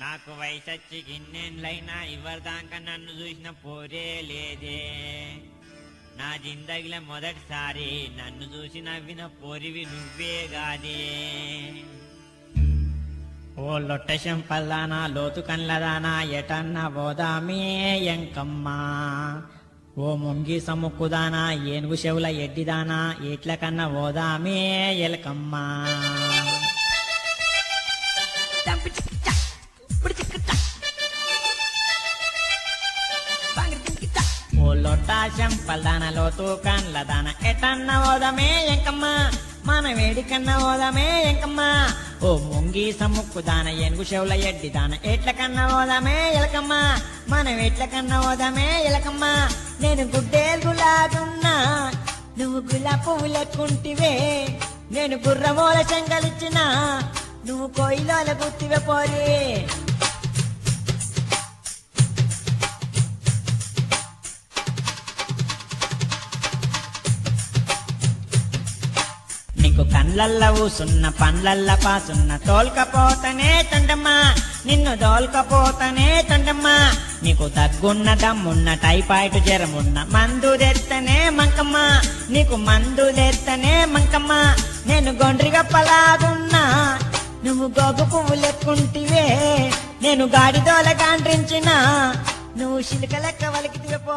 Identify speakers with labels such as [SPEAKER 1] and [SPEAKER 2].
[SPEAKER 1] నాకు వయసొచ్చి గిన్నెండ్లైనా ఇవ్వదాకా నన్ను చూసిన పోరే లేదే. నా జిందగిలో మొదటిసారి నన్ను చూసి నవ్విన పోరివి నువ్వే గాదే. ఓ లొట్టశం పల్లానా లోతు కన్లదానా ఎటన్న పోదామే ఎంకమ్మా. ఓ ముంగి సముక్కుదానా ఏనుగు చెవుల ఎడ్డిదానా ఎట్ల కన్నా పోదామే ఎలకమ్మా. ఓ లొట్టాశం పల్దాన లోతు కన్లదాన ఎటన్న పోదామే ఎంకమ్మా. మన వేడి కన్నా పోదామే ఎంకమ్మా. ఓ ముంగి సముక్కుదాన ఏనుగు చెవుల ఎడ్డిదాన ఎట్ల కన్నా పోదామే ఎలకమ్మా. మనం ఎట్ల కన్నా పోదామే ఎలకమ్మా. నేను గుడ్డేగులాగున్నా నువ్వు గులాబీ పువ్వు లెక్కుంటివే. నేను గుర్రమూల చెంగలిచ్చిన నువ్వు కోయిలోల గుర్తివే పోరి. నీకు కళ్ళల్ల ఊసున్న పండ్లల్ల పాసున్న తోల్కపోతనే తండమ్మా. నిన్ను దోల్కపోతనే తండమ్మా. నీకు దగ్గున్న దమ్మున్న టైఫాయిడ్ జ్వరమున్న మందు తెత్తనే మంకమ్మ. నీకు మందు తెత్తనే మంకమ్మ. నేను గొండ్రిగప్పలాగున్నా నువ్వు గోగు పువ్వు లెక్కుంటివే. నేను గాడిదోల గాండ్రించిన నువ్వు శిలిక లెక్క వలికితివే పో.